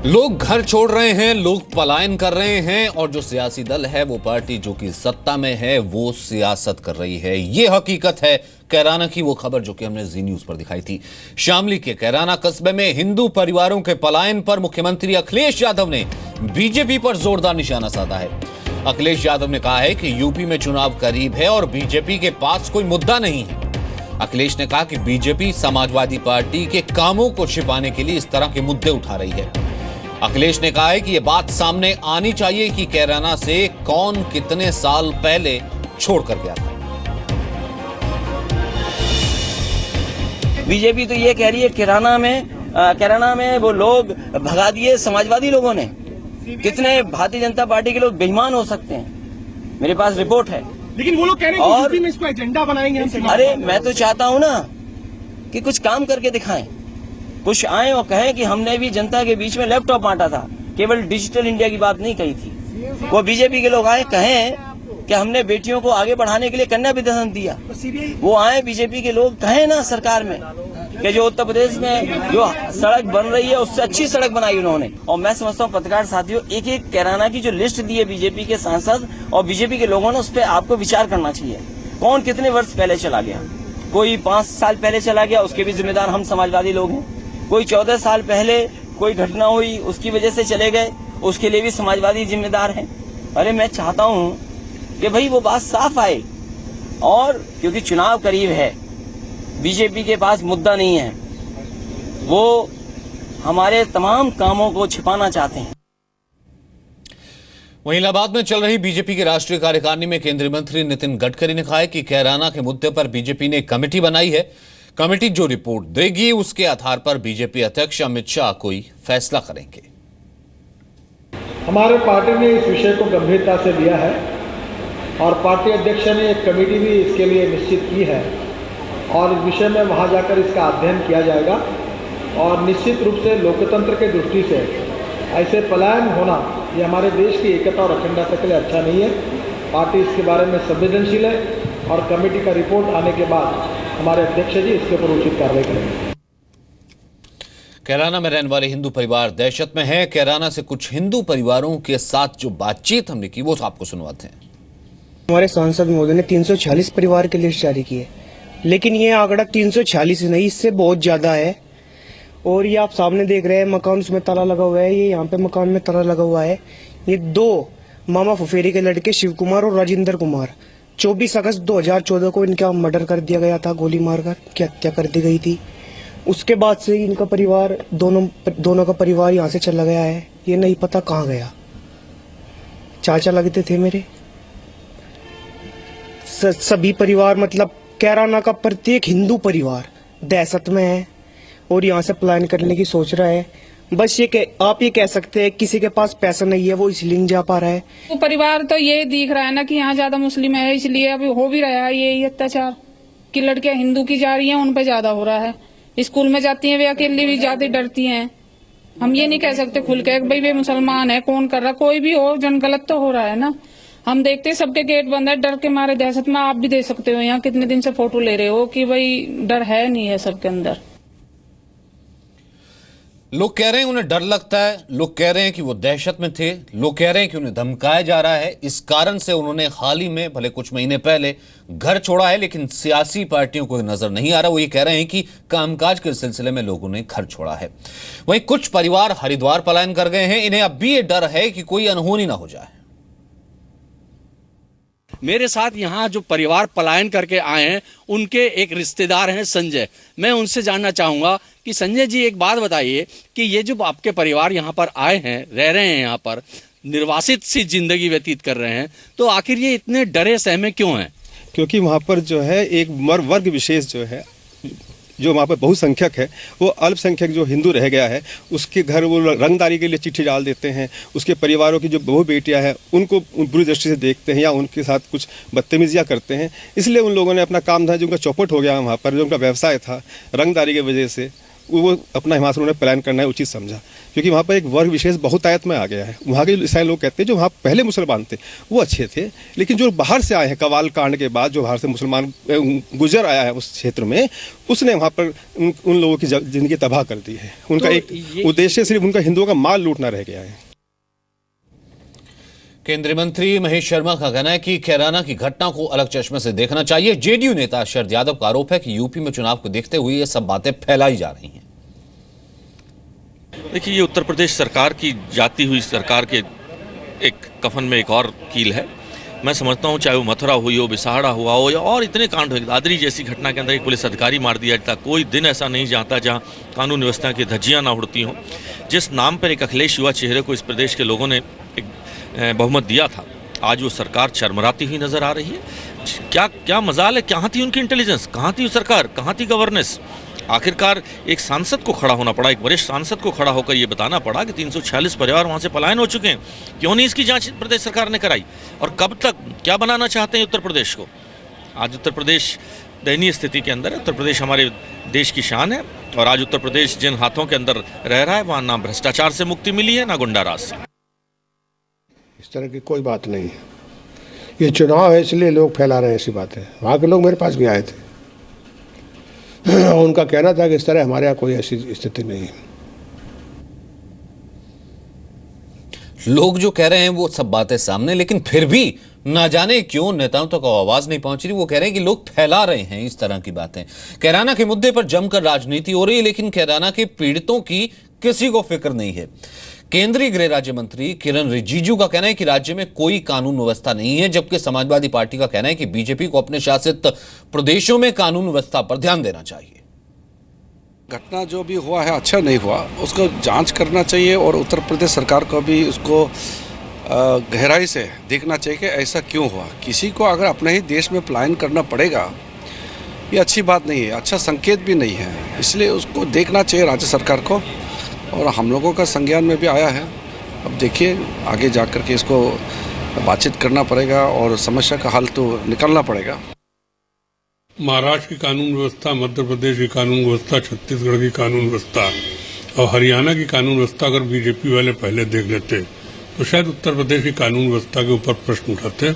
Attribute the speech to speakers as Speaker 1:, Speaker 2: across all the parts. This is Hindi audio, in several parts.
Speaker 1: लोग घर छोड़ रहे हैं, लोग पलायन कर रहे हैं और जो सियासी दल है वो पार्टी जो कि सत्ता में है वो सियासत कर रही है। ये हकीकत है कैराना की वो खबर जो कि हमने जी न्यूज पर दिखाई थी। शामली के कैराना कस्बे में हिंदू परिवारों के पलायन पर मुख्यमंत्री अखिलेश यादव ने बीजेपी पर जोरदार निशाना साधा है। अखिलेश यादव ने कहा है कि यूपी में चुनाव करीब है और बीजेपी के पास कोई मुद्दा नहीं है। अखिलेश ने कहा कि बीजेपी समाजवादी पार्टी के कामों को छिपाने के लिए इस तरह के मुद्दे उठा रही है। अखिलेश ने कहा है कि यह बात सामने आनी चाहिए कि कैराना से कौन कितने साल पहले छोड़कर गया था।
Speaker 2: बीजेपी तो ये कह रही है कैराना में वो लोग भगा दिए समाजवादी लोगों ने। कितने भारतीय जनता पार्टी के लोग बेईमान हो सकते हैं, मेरे पास रिपोर्ट है।
Speaker 3: लेकिन वो लोग कह रहे हैं कि यूपी में इसको एजेंडा बनाएंगे हम।
Speaker 2: अरे मैं तो चाहता हूं ना कि कुछ काम करके दिखाएं, कुछ आए और कहें कि हमने भी जनता के बीच में लैपटॉप बांटा था, केवल डिजिटल इंडिया की बात नहीं कही थी। वो बीजेपी के लोग आए कहें कि हमने बेटियों को आगे बढ़ाने के लिए कन्या विद्याधन दिया। वो आए बीजेपी के लोग कहें ना सरकार में कि जो उत्तर प्रदेश में जो सड़क बन रही है उससे अच्छी सड़क बनाई उन्होंने। और मैं समझता हूँ पत्रकार साथियों, एक एक कैराना की जो लिस्ट दी है बीजेपी के सांसद और बीजेपी के लोगों ने, उस पर आपको विचार करना चाहिए। कौन कितने वर्ष पहले चला गया? कोई 5 साल पहले चला गया, उसके भी जिम्मेदार हम समाजवादी लोग हैं। कोई 14 साल पहले कोई घटना हुई उसकी वजह से चले गए, उसके लिए भी समाजवादी जिम्मेदार हैं। अरे मैं चाहता हूँ कि भाई वो बात साफ आए, और क्योंकि चुनाव करीब है, बीजेपी के पास मुद्दा नहीं है, वो हमारे तमाम कामों को छिपाना चाहते हैं।
Speaker 1: वहीं इलाहाबाद में चल रही बीजेपी की राष्ट्रीय कार्यकारिणी में केंद्रीय मंत्री नितिन गडकरी ने कहा है कि कैराना के मुद्दे पर बीजेपी ने एक कमेटी बनाई है। कमेटी जो रिपोर्ट देगी उसके आधार पर बीजेपी अध्यक्ष अमित शाह कोई फैसला करेंगे।
Speaker 4: हमारे पार्टी ने इस विषय को गंभीरता से लिया है और पार्टी अध्यक्ष ने एक कमेटी भी इसके लिए निश्चित की है और इस विषय में वहां जाकर इसका अध्ययन किया जाएगा। और निश्चित रूप से लोकतंत्र के दृष्टि से ऐसे पलायन होना ये हमारे देश की एकता और अखंडता के लिए अच्छा नहीं है। पार्टी इसके बारे में संवेदनशील है और कमेटी का रिपोर्ट आने के बाद हमारे अध्यक्ष जी इसके ऊपर उचित कार्रवाई करेंगे।
Speaker 1: कैराना में रहने वाले हिंदू परिवार दहशत में है। कैराना से कुछ हिंदू परिवारों के साथ जो बातचीत हमने की वो आपको सुनवाते हैं।
Speaker 5: हमारे सांसद महोदय ने 346 परिवार की लिस्ट जारी की है, लेकिन ये आंकड़ा 346 नहीं, इससे बहुत ज्यादा है। और ये आप सामने देख रहे हैं, मकान उसमें ताला लगा हुआ है, ये यहाँ पे मकान में ताला लगा हुआ है। ये 2 मामा फुफेरी के लड़के शिव कुमार और राजेंद्र कुमार, 24 अगस्त 2014 को इनका मर्डर कर दिया गया था, गोली मारकर की हत्या कर दी गई थी। उसके बाद से इनका परिवार दोनों का परिवार यहाँ से चला गया है, ये नहीं पता कहाँ गया। चाचा लगते थे मेरे। सभी परिवार, मतलब कैराना का प्रत्येक हिंदू परिवार दहशत में है और यहाँ से पलायन करने की सोच रहा है। बस आप ये कह सकते हैं किसी के पास पैसा नहीं है वो इसलिए नहीं जा पा रहा है।
Speaker 6: तो परिवार तो ये दिख रहा है ना कि यहाँ ज्यादा मुस्लिम है, इसलिए अभी हो भी रहा है ये अत्याचार कि लड़कियां हिंदू की जा रही हैं, उन पे ज्यादा हो रहा है। स्कूल में जाती हैं वे अकेली भी ज्यादा डरती हैं। हम ये नहीं कह सकते खुल के भाई वे मुसलमान है, कौन कर रहा, कोई भी हो, जन गलत तो हो रहा है ना। हम देखते हैं सबके गेट बंद है, डर के मारे दहशत में। आप भी देख सकते हो यहाँ कितने दिन से फोटो ले रहे हो कि भाई डर है नहीं है सबके अंदर।
Speaker 1: लोग कह रहे हैं उन्हें डर लगता है, लोग कह रहे हैं कि वो दहशत में थे, लोग कह रहे हैं कि उन्हें धमकाया जा रहा है। इस कारण से उन्होंने हाल ही में, भले कुछ महीने पहले, घर छोड़ा है, लेकिन सियासी पार्टियों को नजर नहीं आ रहा। वो ये कह रहे हैं कि कामकाज के सिलसिले में लोगों ने घर छोड़ा है। वहीं कुछ परिवार हरिद्वार पलायन कर गए हैं। इन्हें अब भी ये डर है कि कोई अनहोनी ना हो जाए।
Speaker 7: मेरे साथ यहाँ जो परिवार पलायन करके आए हैं उनके एक रिश्तेदार हैं संजय। मैं उनसे जानना चाहूँगा कि संजय जी एक बात बताइए कि ये जो आपके परिवार यहाँ पर आए हैं, रह रहे हैं, यहाँ पर निर्वासित सी जिंदगी व्यतीत कर रहे हैं, तो आखिर ये इतने डरे सहमे क्यों हैं?
Speaker 8: क्योंकि वहाँ पर जो है एक वर्ग विशेष जो है, जो वहाँ पर बहुसंख्यक है, वो अल्पसंख्यक जो हिंदू रह गया है उसके घर वो रंगदारी के लिए चिट्ठी डाल देते हैं। उसके परिवारों की जो बहू बेटियाँ हैं उनको बुरी दृष्टि से देखते हैं या उनके साथ कुछ बदतमीजियाँ करते हैं। इसलिए उन लोगों ने अपना काम धंधा, जो उनका चौपट हो गया वहाँ पर, जो उनका व्यवसाय था रंगदारी की वजह से, वो अपना हिमाचल उन्होंने प्लान करना है उचित समझा, क्योंकि वहाँ पर एक वर्ग विशेष बहुतायत में आ गया है। वहाँ के ईसाई लोग कहते हैं जो वहाँ पहले मुसलमान थे वो अच्छे थे, लेकिन जो बाहर से आए हैं कवाल कांड के बाद, जो बाहर से मुसलमान गुजर आया है उस क्षेत्र में, उसने वहाँ पर उन लोगों की जिंदगी तबाह कर दी है। उनका
Speaker 7: तो
Speaker 8: एक उद्देश्य सिर्फ उनका हिंदुओं का माल लूटना रह गया है।
Speaker 1: केंद्रीय मंत्री महेश शर्मा का कहना है कि कैराना की घटना को अलग चश्मे से देखना चाहिए। जेडीयू नेता शरद यादव का आरोप है कि यूपी में चुनाव को देखते हुए ये सब बातें फैलाई जा रही हैं।
Speaker 9: देखिए, ये उत्तर प्रदेश सरकार की जाती हुई सरकार के एक कफन में एक और कील है। मैं समझता हूँ चाहे वो मथुरा हुई हो, बिसाहड़ा हुआ हो, या और इतने कांड हुए, दादरी जैसी घटना के अंदर एक पुलिस अधिकारी मार दिया जाता, कोई दिन ऐसा नहीं जाता जहाँ कानून व्यवस्था की धज्जियाँ ना उड़ती हों। जिस नाम पर एक अखिलेश युवा चेहरे को इस प्रदेश के लोगों ने एक बहुमत दिया था, आज वो सरकार चरमराती हुई नजर आ रही है। क्या मजाल है, कहाँ थी उनकी इंटेलिजेंस, कहाँ थी सरकार, कहाँ थी गवर्नेंस। आखिरकार एक सांसद को खड़ा होना पड़ा, एक वरिष्ठ सांसद को खड़ा होकर ये बताना पड़ा कि 346 परिवार वहाँ से पलायन हो चुके हैं। क्यों नहीं इसकी जांच प्रदेश सरकार ने कराई, और कब तक, क्या बनाना चाहते हैं उत्तर प्रदेश को। आज उत्तर प्रदेश दयनीय स्थिति के अंदर है। उत्तर प्रदेश हमारे देश की शान है, और आज उत्तर प्रदेश जिन हाथों के अंदर रह रहा है, वहाँ ना भ्रष्टाचार से मुक्ति मिली है, ना गुंडाराज से।
Speaker 10: इस तरह की कोई बात नहीं है। ये चुनाव है इसलिए लोग फैला रहे हैं ऐसी बातें। वहाँ के लोग मेरे पास भी आए थे, उनका कहना था कि इस तरह हमारे यहाँ कोई ऐसी स्थिति नहीं है।
Speaker 1: लोग जो कह रहे हैं वो सब बातें सामने, लेकिन फिर भी ना जाने क्यों नेताओं तक आवाज नहीं पहुंच रही। वो कह रहे हैं कि लोग फैला रहे हैं इस तरह की बातें। कैराना के मुद्दे पर जमकर राजनीति हो रही है, लेकिन कैराना के पीड़ितों की किसी को फिक्र नहीं है। केंद्रीय गृह राज्य मंत्री किरण रिजिजू का कहना है कि राज्य में कोई कानून व्यवस्था नहीं है, जबकि समाजवादी पार्टी का कहना है कि बीजेपी को अपने शासित प्रदेशों में कानून व्यवस्था पर ध्यान देना चाहिए।
Speaker 11: घटना जो भी हुआ है अच्छा नहीं हुआ, उसको जांच करना चाहिए, और उत्तर प्रदेश सरकार को भी उसको गहराई से देखना चाहिए कि ऐसा क्यों हुआ। किसी को अगर अपने ही देश में पलायन करना पड़ेगा, ये अच्छी बात नहीं है, अच्छा संकेत भी नहीं है। इसलिए उसको देखना चाहिए राज्य सरकार को, और हम लोगों का संज्ञान में भी आया है। अब देखिए आगे जा कर के इसको बातचीत करना पड़ेगा और समस्या का हल तो निकालना पड़ेगा।
Speaker 12: महाराष्ट्र की कानून व्यवस्था, मध्य प्रदेश की कानून व्यवस्था, छत्तीसगढ़ की कानून व्यवस्था और हरियाणा की कानून व्यवस्था अगर बीजेपी वाले पहले देख लेते तो शायद उत्तर प्रदेश की कानून व्यवस्था के ऊपर प्रश्न उठाते।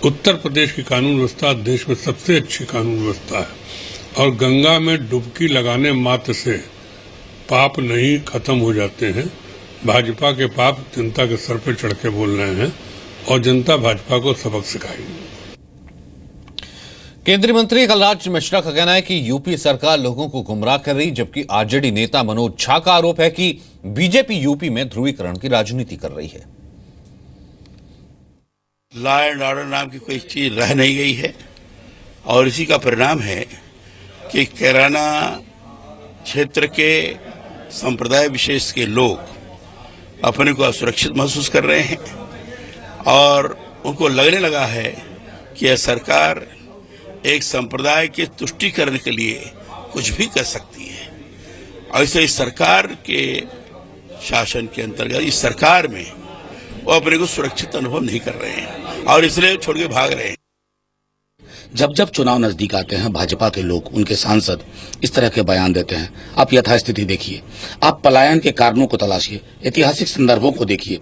Speaker 12: उत्तर प्रदेश की कानून व्यवस्था देश में सबसे अच्छी कानून व्यवस्था है, और गंगा में डुबकी लगाने मात्र से पाप नहीं खत्म हो जाते हैं। भाजपा के पाप जनता के सर पर चढ़ के बोल रहे हैं, और जनता भाजपा को सबक सिखाएगी।
Speaker 1: केंद्रीय मंत्री कलराज मिश्रा का कहना है कि यूपी सरकार लोगों को गुमराह कर रही, जबकि आरजेडी नेता मनोज झा का आरोप है कि बीजेपी यूपी में ध्रुवीकरण की राजनीति कर रही है।
Speaker 13: लॉ एंड ऑर्डर नाम की कोई चीज रह नहीं गई है, और इसी का परिणाम है कि कैराना क्षेत्र के संप्रदाय विशेष के लोग अपने को असुरक्षित महसूस कर रहे हैं, और उनको लगने लगा है कि यह सरकार एक संप्रदाय के तुष्टीकरण के लिए कुछ भी कर सकती है। और इसलिए इस सरकार के शासन के अंतर्गत, इस सरकार में वो अपने को सुरक्षित अनुभव नहीं कर रहे हैं, और इसलिए छोड़ के भाग रहे हैं।
Speaker 14: जब जब चुनाव नजदीक आते हैं, भाजपा के लोग, उनके सांसद इस तरह के बयान देते हैं। आप यथास्थिति देखिए, आप पलायन के कारणों को तलाशिए, ऐतिहासिक संदर्भों को देखिए,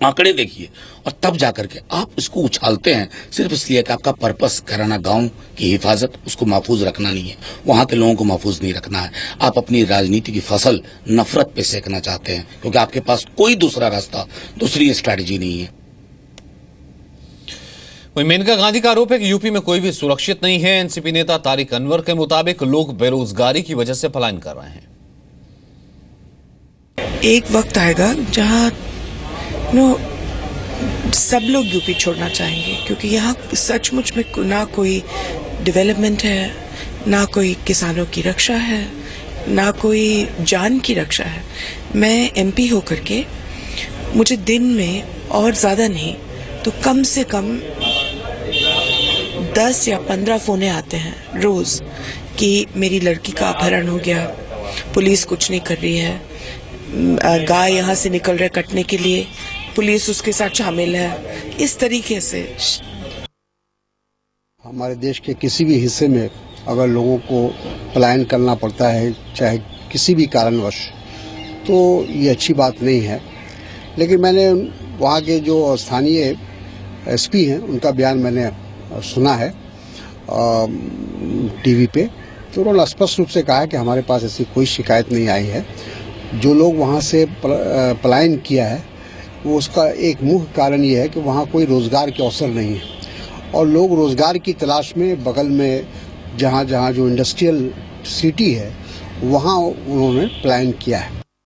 Speaker 14: आंकड़े देखिए, और तब जाकर के आप उसको उछालते हैं सिर्फ इसलिए कि आपका पर्पस कैराना गांव की हिफाजत, उसको महफूज रखना नहीं है, वहां के लोगों को महफूज नहीं रखना है। आप अपनी राजनीति की फसल नफरत पे सेकना चाहते हैं, क्योंकि आपके पास कोई दूसरा रास्ता, दूसरी स्ट्रैटेजी नहीं है।
Speaker 1: वहीं मेनका गांधी का आरोप है कि यूपी में कोई भी सुरक्षित नहीं है। एनसीपी नेता तारिक अनवर के मुताबिक लोग बेरोजगारी की वजह से पलायन कर रहे हैं।
Speaker 15: एक वक्त आएगा जहां सब लोग यूपी छोड़ना चाहेंगे, क्योंकि यहाँ सचमुच में ना कोई डेवलपमेंट है, ना कोई किसानों की रक्षा है, ना कोई जान की रक्षा है। मैं एमपी होकर के मुझे दिन में और ज़्यादा नहीं तो कम से कम 10 या 15 फोने आते हैं रोज़ कि मेरी लड़की का अपहरण हो गया, पुलिस कुछ नहीं कर रही है, गाय यहाँ से निकल रहे कटने के लिए, पुलिस उसके साथ शामिल है। इस तरीके से
Speaker 16: हमारे देश के किसी भी हिस्से में अगर लोगों को पलायन करना पड़ता है, चाहे
Speaker 10: किसी भी कारणवश, तो ये अच्छी बात नहीं है। लेकिन मैंने वहाँ के जो स्थानीय एसपी हैं उनका बयान मैंने सुना है टीवी पे, तो उन्होंने स्पष्ट रूप से कहा है कि हमारे पास ऐसी कोई शिकायत नहीं आई है। जो लोग वहाँ से पलायन किया है वो उसका एक मुख्य कारण ये है कि वहाँ कोई रोज़गार के अवसर नहीं है और लोग रोज़गार की तलाश में बगल में जहाँ जो इंडस्ट्रियल सिटी है वहाँ उन्होंने पलायन किया है।